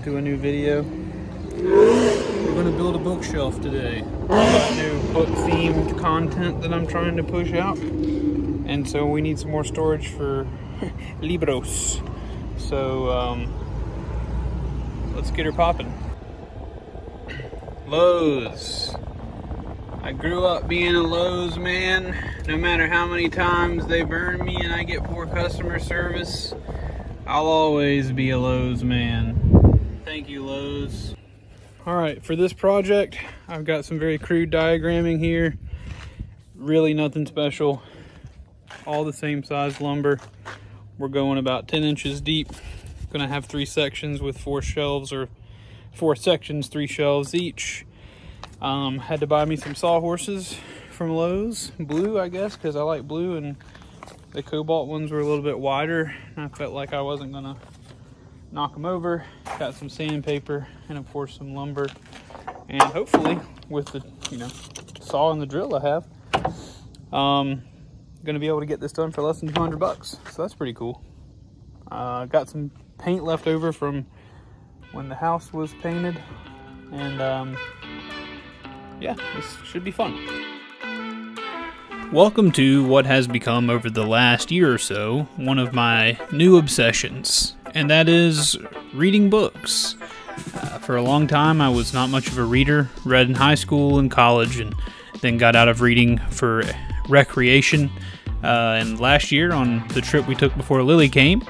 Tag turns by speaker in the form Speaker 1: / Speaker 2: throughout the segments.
Speaker 1: to a new video. We're going to build a bookshelf today. Got new book themed content that I'm trying to push out, and so we need some more storage for libros. So let's get her popping. Lowe's. I grew up being a Lowe's man. No matter how many times they burn me and I get poor customer service, I'll always be a Lowe's man. Thank you, Lowe's. Alright, for this project, I've got some very crude diagramming here. Really nothing special. All the same size lumber. We're going about 10 inches deep. Gonna have 3 sections with 4 shelves, or 4 sections, 3 shelves each. Had to buy me some sawhorses from Lowe's. Blue, I guess, because I like blue, and the cobalt ones were a little bit wider. I felt like I wasn't gonna knock them over. Got some sandpaper and of course some lumber, and hopefully with the saw and the drill I have, gonna be able to get this done for less than 200 bucks. So that's pretty cool. Got some paint left over from when the house was painted, and yeah, this should be fun. Welcome to what has become, over the last year or so, one of my new obsessions, and that is reading books. For a long time, I was not much of a reader. Read in high school and college, and then got out of reading for recreation. And last year, on the trip we took before Lily came,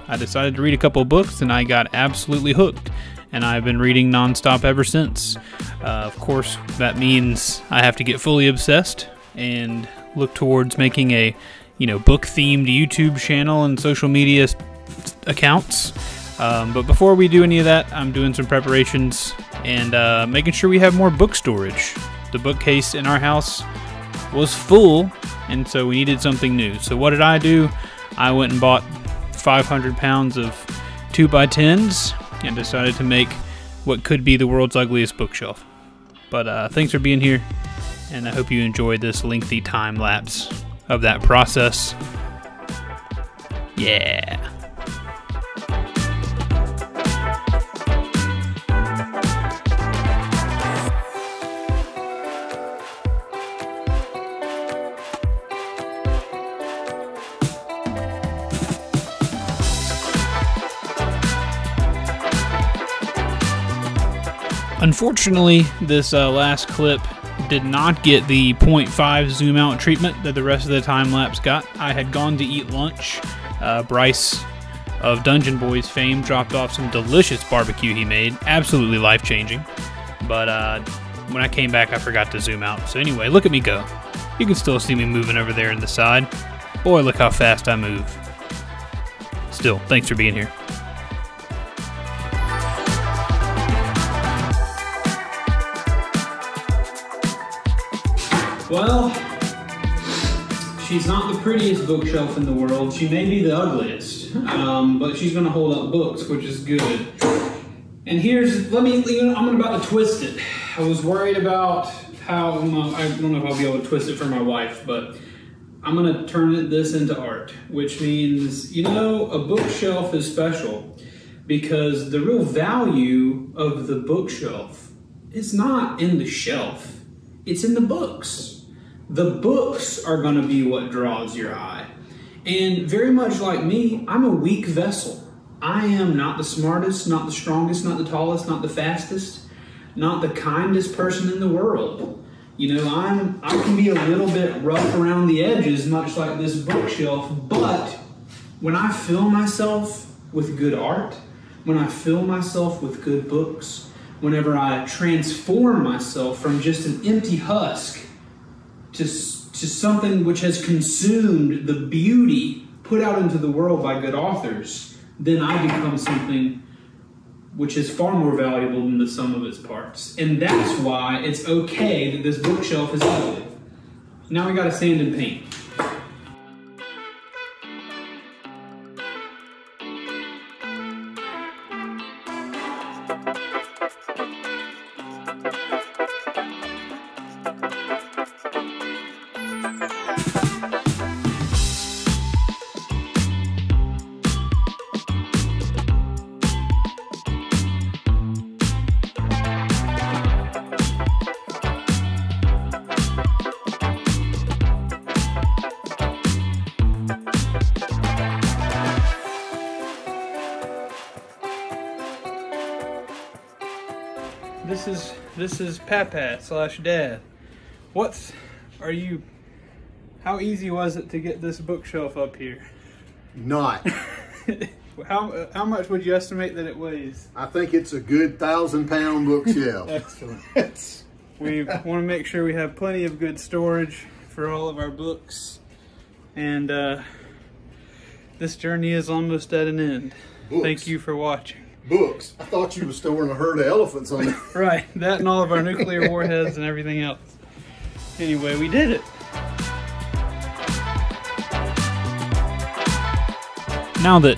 Speaker 1: I decided to read a couple of books, and I got absolutely hooked. And I've been reading nonstop ever since. Of course, that means I have to get fully obsessed and look towards making a, book-themed YouTube channel and social media accounts. But before we do any of that, I'm doing some preparations and making sure we have more book storage. The bookcase in our house was full, and so we needed something new. So what did I do? I went and bought 500 pounds of 2x10s and decided to make what could be the world's ugliest bookshelf. But thanks for being here, and I hope you enjoyed this lengthy time lapse of that process. Yeah. Unfortunately, this last clip did not get the 0.5 zoom out treatment that the rest of the time lapse got. I had gone to eat lunch. Bryce of Dungeon Boys fame dropped off some delicious barbecue he made. Absolutely life-changing. But when I came back, I forgot to zoom out. So anyway, look at me go. You can still see me moving over there in the side. Boy, look how fast I move. Still, thanks for being here. Well, she's not the prettiest bookshelf in the world. She may be the ugliest, but she's going to hold up books, which is good. And I'm about to twist it. I was worried about how, I don't know if I'll be able to twist it for my wife, but I'm going to turn this into art, which means, a bookshelf is special because the real value of the bookshelf is not in the shelf, it's in the books. The books are going to be what draws your eye. And very much like me, I'm a weak vessel. I am not the smartest, not the strongest, not the tallest, not the fastest, not the kindest person in the world. I can be a little bit rough around the edges, much like this bookshelf, but when I fill myself with good art, when I fill myself with good books, whenever I transform myself from just an empty husk to something which has consumed the beauty put out into the world by good authors, then I become something which is far more valuable than the sum of its parts. And that's why it's okay that this bookshelf is ugly. Now we gotta sand and paint. this is Papa / Dad. How easy was it to get this bookshelf up here?
Speaker 2: Not.
Speaker 1: How much would you estimate that it weighs?
Speaker 2: I think it's a good 1,000-pound bookshelf.
Speaker 1: Excellent. We want to make sure we have plenty of good storage for all of our books. And this journey is almost at an end.
Speaker 2: Books.
Speaker 1: Thank you for watching.
Speaker 2: Books. I thought you were storing a herd of elephants on it.
Speaker 1: Right, that and all of our nuclear warheads and everything else. Anyway, we did it. Now that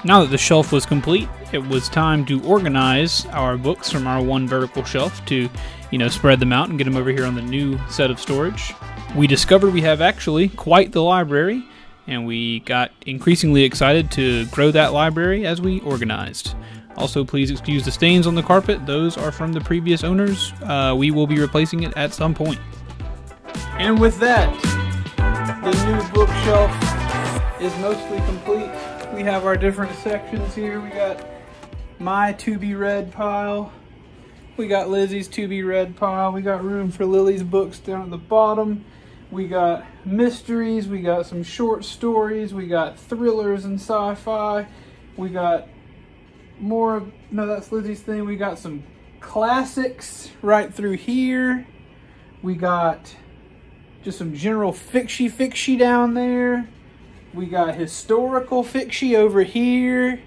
Speaker 1: the shelf was complete, it was time to organize our books from our one vertical shelf to, spread them out and get them over here on the new set of storage. We discovered we have actually quite the library, and we got increasingly excited to grow that library as we organized. Also, please excuse the stains on the carpet. Those are from the previous owners. We will be replacing it at some point. And with that, the new bookshelf is mostly complete. We have our different sections here. We got my to-be-read pile. We got Lizzie's to-be-read pile. We got room for Lily's books down at the bottom. We got mysteries. We got some short stories. We got thrillers and sci-fi. We got more, no, that's Lizzie's thing. We got some classics right through here. We got just some general fixie down there. We got historical fiction over here.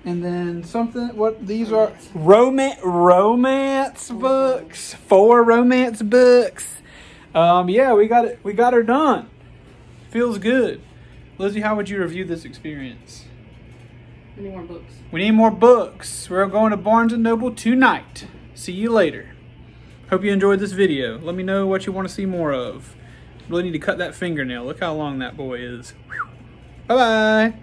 Speaker 1: And then something, what these are? Romance books. 4 romance books. Yeah, we got it. We got her done. Feels good. Lizzie, how would you review this experience?
Speaker 3: We need more books.
Speaker 1: We need more books. We're going to Barnes & Noble tonight. See you later. Hope you enjoyed this video. Let me know what you want to see more of. Really need to cut that fingernail. Look how long that boy is. Bye-bye.